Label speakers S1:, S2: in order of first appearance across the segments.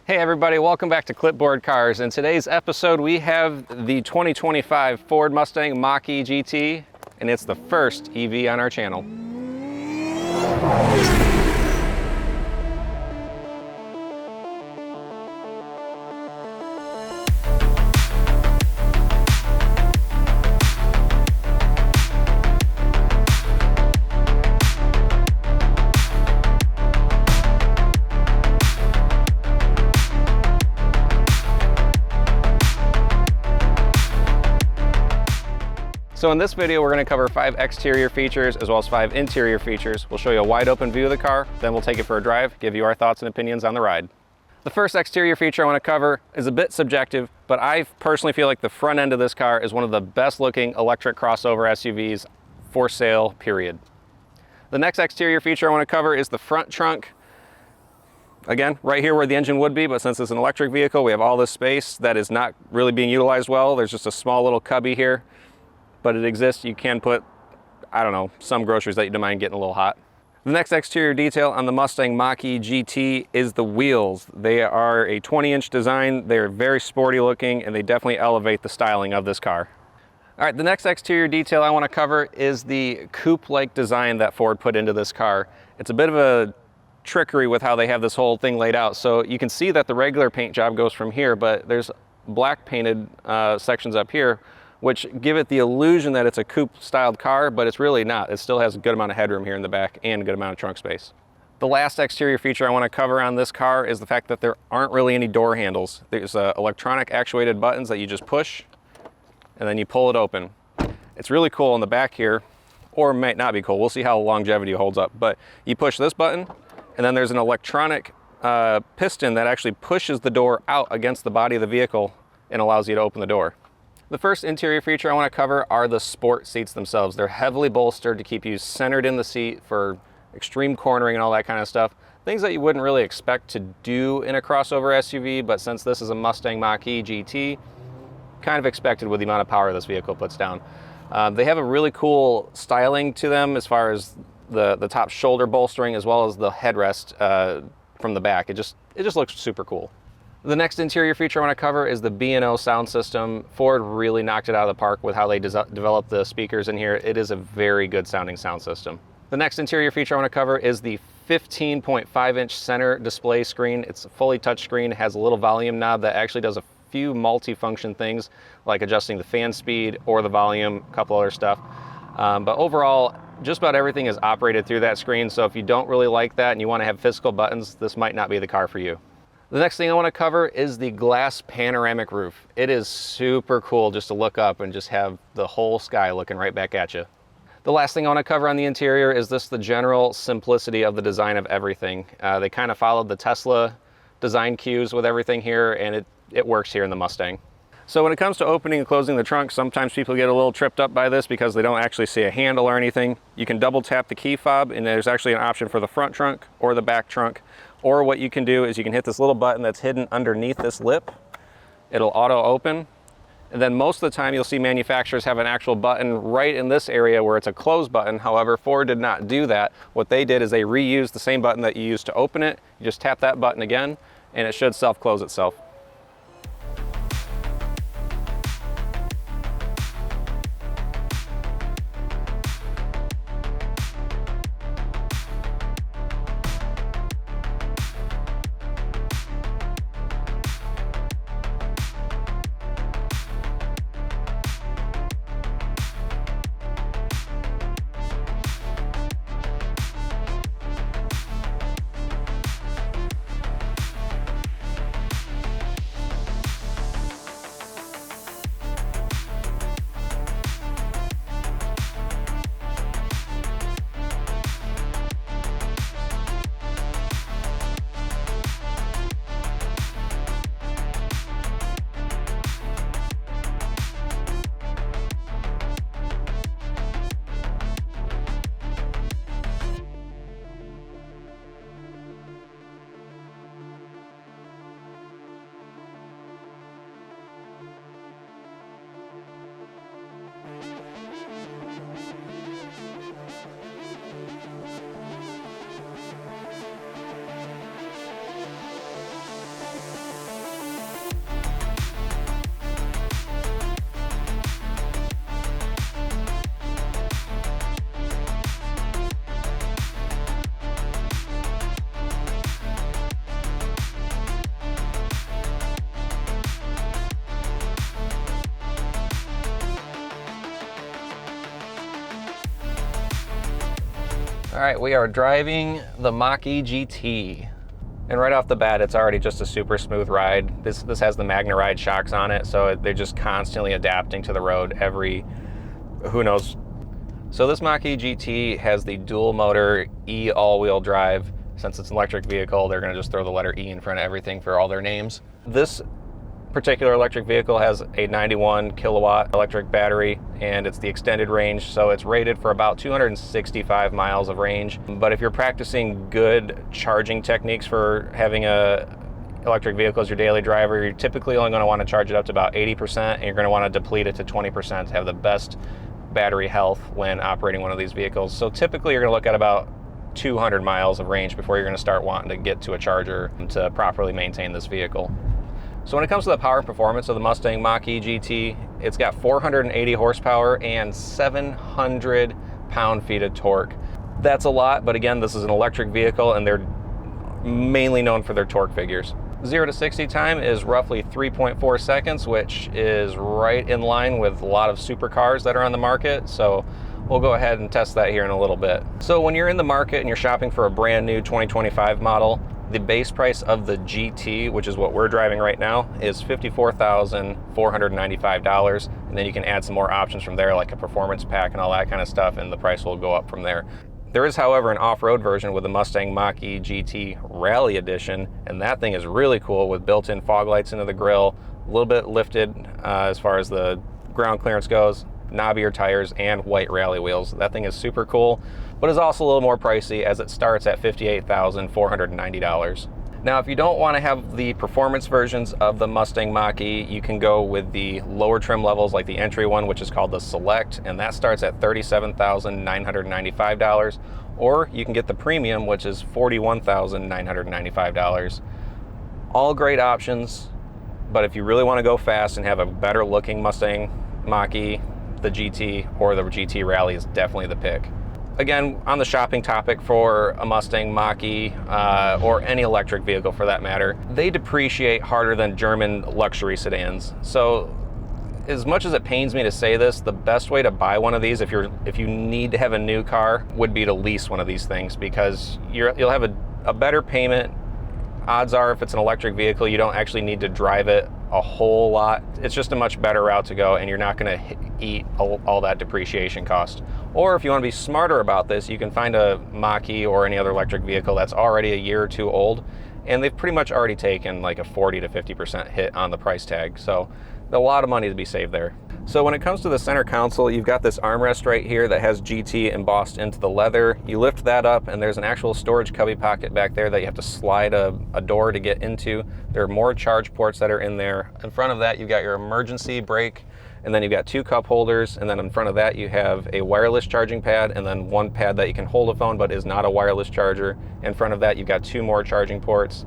S1: Hey everybody, welcome back to Clipboard Cars. In today's episode we have the 2025 Ford Mustang Mach-E GT, and it's the first EV on our channel. So in this video, we're going to cover 5 exterior features as well as 5 interior features. We'll show you a wide open view of the car, then we'll take it for a drive, give you our thoughts and opinions on the ride. The first exterior feature I want to cover is a bit subjective, but I personally feel like the front end of this car is one of the best looking electric crossover SUVs for sale, period. The next exterior feature I want to cover is the front trunk. Again, right here where the engine would be, but since it's an electric vehicle, we have all this space that is not really being utilized well. There's just a small little cubby here, but it exists. You can put, I don't know, some groceries that you don't mind getting a little hot. The next exterior detail on the Mustang Mach-E GT is the wheels. They are a 20-inch design. They're very sporty looking, and they definitely elevate the styling of this car. All right, the next exterior detail I want to cover is the coupe-like design that Ford put into this car. It's a bit of a trickery with how they have this whole thing laid out. So you can see that the regular paint job goes from here, but there's black painted sections up here, which give it the illusion that it's a coupe-styled car, but it's really not. It still has a good amount of headroom here in the back and a good amount of trunk space. The last exterior feature I want to cover on this car is the fact that there aren't really any door handles. There's electronic actuated buttons that you just push, and then you pull it open. It's really cool in the back here, or it might not be cool. We'll see how longevity holds up, but you push this button, and then there's an electronic piston that actually pushes the door out against the body of the vehicle and allows you to open the door. The first interior feature I want to cover are the sport seats themselves. They're heavily bolstered to keep you centered in the seat for extreme cornering and all that kind of stuff. Things that you wouldn't really expect to do in a crossover SUV, but since this is a Mustang Mach-E GT, kind of expected with the amount of power this vehicle puts down. They have a really cool styling to them as far as the top shoulder bolstering as well as the headrest from the back. It just looks super cool. The next interior feature I want to cover is the B&O sound system. Ford really knocked it out of the park with how they developed the speakers in here. It is a very good sounding sound system. The next interior feature I want to cover is the 15.5-inch center display screen. It's a fully touchscreen. It has a little volume knob that actually does a few multi-function things like adjusting the fan speed or the volume, a couple other stuff. But overall, just about everything is operated through that screen. So if you don't really like that and you want to have physical buttons, this might not be the car for you. The next thing I want to cover is the glass panoramic roof. It is super cool just to look up and just have the whole sky looking right back at you. The last thing I want to cover on the interior is just the general simplicity of the design of everything. They kind of followed the Tesla design cues with everything here, and it works here in the Mustang. So when it comes to opening and closing the trunk, sometimes people get a little tripped up by this because they don't actually see a handle or anything. You can double tap the key fob, and there's actually an option for the front trunk or the back trunk. Or what you can do is you can hit this little button that's hidden underneath this lip. It'll auto open. And then most of the time you'll see manufacturers have an actual button right in this area where it's a close button. However, Ford did not do that. What they did is they reused the same button that you used to open it. You just tap that button again and it should self-close itself. All right, we are driving the Mach-E GT. And right off the bat, it's already just a super smooth ride. This has the MagnaRide shocks on it, so they're just constantly adapting to the road every, who knows. So this Mach-E GT has the dual motor E all-wheel drive. Since it's an electric vehicle, they're gonna just throw the letter E in front of everything for all their names. This particular electric vehicle has a 91 kilowatt electric battery, and it's the extended range, so it's rated for about 265 miles of range. But if you're practicing good charging techniques for having a electric vehicle as your daily driver, you're typically only going to want to charge it up to about 80%, and you're going to want to deplete it to 20% to have the best battery health when operating one of these vehicles. So typically you're going to look at about 200 miles of range before you're going to start wanting to get to a charger to properly maintain this vehicle. So when it comes to the power and performance of the Mustang Mach-E GT, it's got 480 horsepower and 700 pound-feet of torque. That's a lot, but again, this is an electric vehicle and they're mainly known for their torque figures. 0 to 60 time is roughly 3.4 seconds, which is right in line with a lot of supercars that are on the market. So we'll go ahead and test that here in a little bit. So when you're in the market and you're shopping for a brand new 2025 model, the base price of the GT, which is what we're driving right now, is $54,495. And then you can add some more options from there, like a performance pack and all that kind of stuff, and the price will go up from there. There is, however, an off-road version with the Mustang Mach-E GT Rally Edition, and that thing is really cool with built-in fog lights into the grille, a little bit lifted as far as the ground clearance goes, knobbier tires, and white rally wheels. That thing is super cool, but is also a little more pricey as it starts at $58,490. Now, if you don't want to have the performance versions of the Mustang Mach-E, you can go with the lower trim levels like the entry one, which is called the Select, and that starts at $37,995, or you can get the premium, which is $41,995. All great options, but if you really want to go fast and have a better looking Mustang Mach-E, the GT or the GT Rally is definitely the pick. Again, on the shopping topic for a Mustang Mach-E or any electric vehicle for that matter, they depreciate harder than German luxury sedans. So as much as it pains me to say this, the best way to buy one of these if you need to have a new car would be to lease one of these things, because you'll have a better payment. Odds are if it's an electric vehicle, you don't actually need to drive it a whole lot. It's just a much better route to go, and you're not going to eat all that depreciation cost. Or if you want to be smarter about this, you can find a Mach-E or any other electric vehicle that's already a year or two old, and they've pretty much already taken like a 40 to 50% hit on the price tag. So a lot of money to be saved there. So when it comes to the center console, you've got this armrest right here that has GT embossed into the leather. You lift that up and there's an actual storage cubby pocket back there that you have to slide a door to get into. There are more charge ports that are in there. In front of that, you've got your emergency brake, and then you've got two cup holders, and then in front of that you have a wireless charging pad, and then one pad that you can hold a phone but is not a wireless charger. In front of that you've got two more charging ports.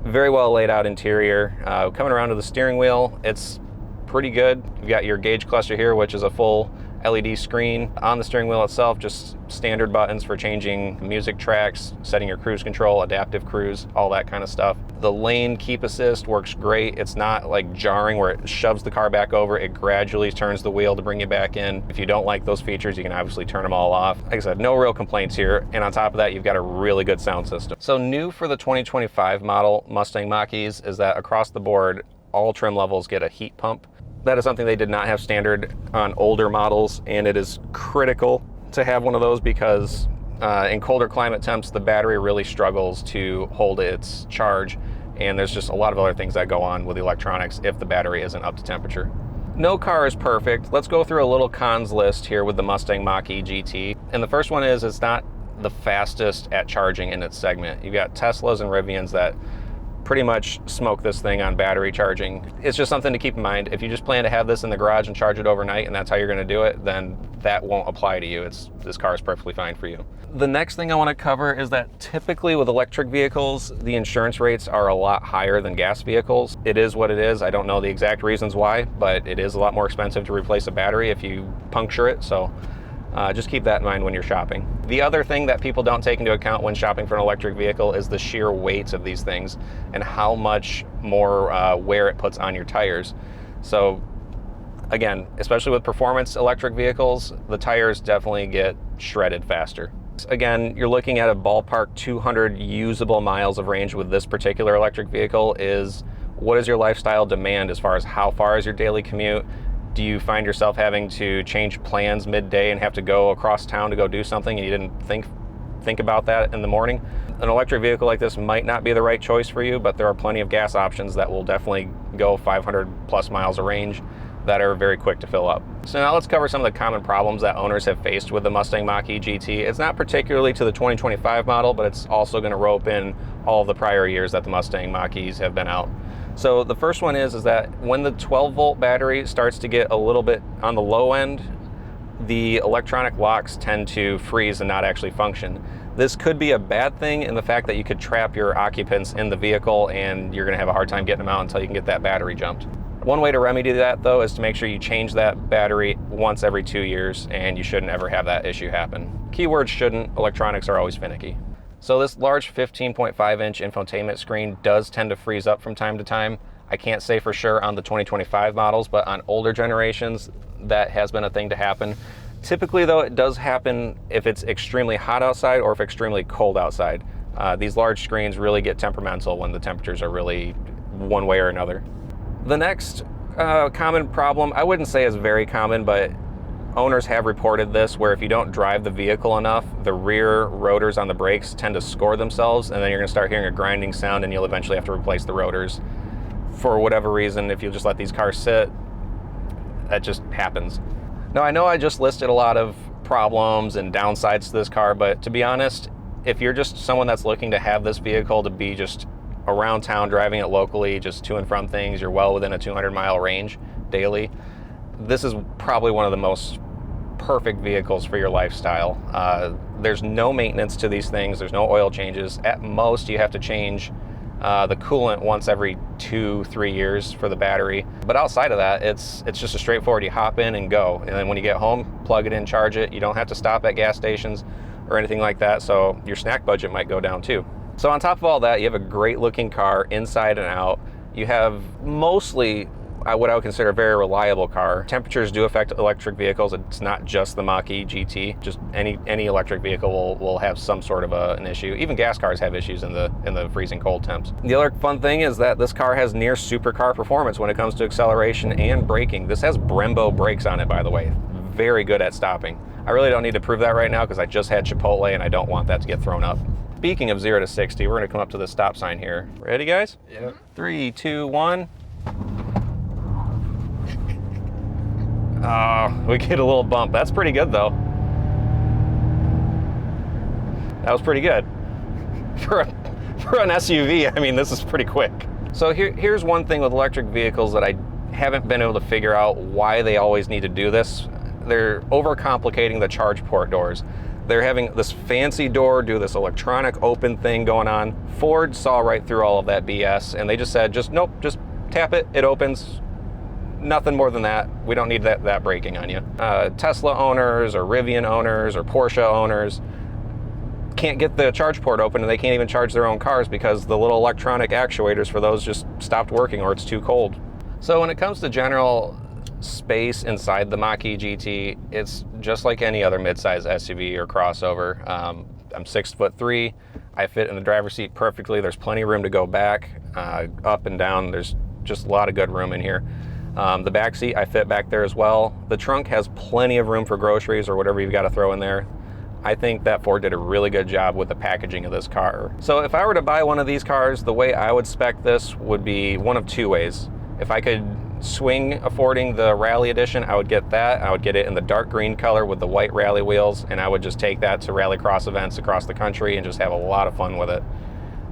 S1: Very well laid out interior. Coming around to the steering wheel, it's pretty good. You've got your gauge cluster here, which is a full LED screen. On the steering wheel itself, just standard buttons for changing music tracks, setting your cruise control, adaptive cruise, all that kind of stuff. The lane keep assist works great. It's not like jarring where it shoves the car back over. It gradually turns the wheel to bring you back in. If you don't like those features, you can obviously turn them all off. Like I said, no real complaints here. And on top of that, you've got a really good sound system. So new for the 2025 model Mustang Mach-E's is that across the board, all trim levels get a heat pump. That is something they did not have standard on older models, and it is critical to have one of those because in colder climate temps, the battery really struggles to hold its charge, and there's just a lot of other things that go on with the electronics if the battery isn't up to temperature. No car is perfect. Let's go through a little cons list here with the Mustang Mach-E GT. And the first one is it's not the fastest at charging in its segment. You've got Teslas and Rivians that pretty much smoke this thing on battery charging. It's just something to keep in mind. If you just plan to have this in the garage and charge it overnight and that's how you're going to do it, then that won't apply to you. This car is perfectly fine for you. The next thing I want to cover is that typically with electric vehicles, the insurance rates are a lot higher than gas vehicles. It is what it is. I don't know the exact reasons why, but it is a lot more expensive to replace a battery if you puncture it. So just keep that in mind when you're shopping. The other thing that people don't take into account when shopping for an electric vehicle is the sheer weight of these things and how much more wear it puts on your tires. So again, especially with performance electric vehicles, the tires definitely get shredded faster. Again, you're looking at a ballpark 200 usable miles of range with this particular electric vehicle. Is what is your lifestyle demand as far as how far is your daily commute? Do you find yourself having to change plans midday and have to go across town to go do something and you didn't think about that in the morning? An electric vehicle like this might not be the right choice for you, but there are plenty of gas options that will definitely go 500 plus miles of range that are very quick to fill up. So now let's cover some of the common problems that owners have faced with the Mustang Mach-E GT. It's not particularly to the 2025 model, but it's also going to rope in all of the prior years that the Mustang Mach-E's have been out. So the first one is that when the 12-volt battery starts to get a little bit on the low end, the electronic locks tend to freeze and not actually function. This could be a bad thing in the fact that you could trap your occupants in the vehicle and you're going to have a hard time getting them out until you can get that battery jumped. One way to remedy that, though, is to make sure you change that battery once every 2 years, and you shouldn't ever have that issue happen. Keyword shouldn't, electronics are always finicky. So this large 15.5-inch infotainment screen does tend to freeze up from time to time. I can't say for sure on the 2025 models, but on older generations, that has been a thing to happen. Typically, though, it does happen if it's extremely hot outside or if extremely cold outside. These large screens really get temperamental when the temperatures are really one way or another. The next common problem, I wouldn't say is very common, but owners have reported this, where if you don't drive the vehicle enough, the rear rotors on the brakes tend to score themselves, and then you're going to start hearing a grinding sound and you'll eventually have to replace the rotors. For whatever reason, if you just let these cars sit, that just happens. Now, I know I just listed a lot of problems and downsides to this car, but to be honest, if you're just someone that's looking to have this vehicle to be just around town, driving it locally, just to and from things, you're well within a 200-mile range daily, this is probably one of the most perfect vehicles for your lifestyle. There's no maintenance to these things. There's no oil changes. At most, you have to change the coolant once every 2-3 years for the battery. But outside of that, it's just a straightforward, you hop in and go. And then when you get home, plug it in, charge it. You don't have to stop at gas stations or anything like that, so your snack budget might go down too. So on top of all that, you have a great looking car inside and out. You have mostly what I would consider a very reliable car. Temperatures do affect electric vehicles. It's not just the Mach-E GT. Just any electric vehicle will have some sort of an issue. Even gas cars have issues in the freezing cold temps. The other fun thing is that this car has near supercar performance when it comes to acceleration and braking. This has Brembo brakes on it, by the way. Very good at stopping. I really don't need to prove that right now because I just had Chipotle and I don't want that to get thrown up. Speaking of 0 to 60, we're going to come up to the stop sign here. Ready, guys?
S2: Yeah.
S1: 3, 2, 1. Oh, we get a little bump. That's pretty good, though. That was pretty good. For an SUV, I mean, this is pretty quick. So here's one thing with electric vehicles that I haven't been able to figure out why they always need to do this. They're overcomplicating the charge port doors. They're having this fancy door do this electronic open thing going on. Ford saw right through all of that BS and they just said, nope, just tap it, it opens. Nothing more than that. We don't need that braking on you. Tesla owners or Rivian owners or Porsche owners can't get the charge port open and they can't even charge their own cars because the little electronic actuators for those just stopped working or it's too cold. So when it comes to general space inside the Mach-E GT, it's just like any other midsize SUV or crossover. I'm 6'3". I fit in the driver's seat perfectly. There's plenty of room to go back, up and down. There's just a lot of good room in here. The back seat, I fit back there as well. The trunk has plenty of room for groceries or whatever you've got to throw in there. I think that Ford did a really good job with the packaging of this car. So if I were to buy one of these cars, the way I would spec this would be one of two ways. If I could swing affording the Rally Edition, I would get that. I would get it in the dark green color with the white rally wheels, and I would just take that to rallycross events across the country and just have a lot of fun with it.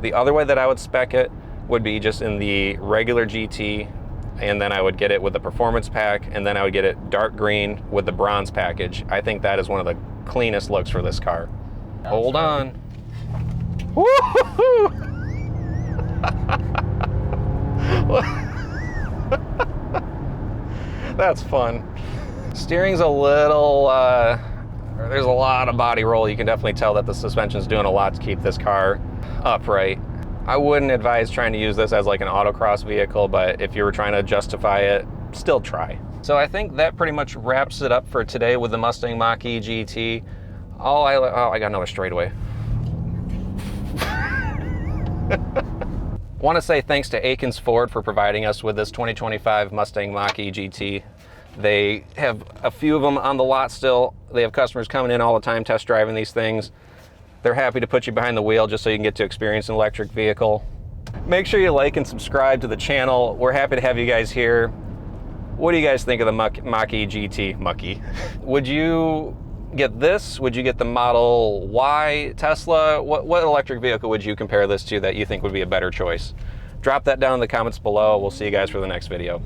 S1: The other way that I would spec it would be just in the regular GT, and then I would get it with the performance pack, and then I would get it dark green with the bronze package. I think that is one of the cleanest looks for this car. Hold on. Woo-hoo-hoo! That's fun. Steering's a little, there's a lot of body roll. You can definitely tell that the suspension's doing a lot to keep this car upright. I wouldn't advise trying to use this as like an autocross vehicle, but if you were trying to justify it, still try. So I think that pretty much wraps it up for today with the Mustang Mach-E GT. Oh, I got another straightaway. Want to say thanks to Akins Ford for providing us with this 2025 Mustang Mach-E GT. They have a few of them on the lot still. They have customers coming in all the time test driving these things. They're happy to put you behind the wheel just so you can get to experience an electric vehicle. Make sure you like and subscribe to the channel. We're happy to have you guys here. What do you guys think of the Mach-E GT? Mach-E. Would you get this? Would you get the Model Y Tesla? What electric vehicle would you compare this to that you think would be a better choice? Drop that down in the comments below. We'll see you guys for the next video.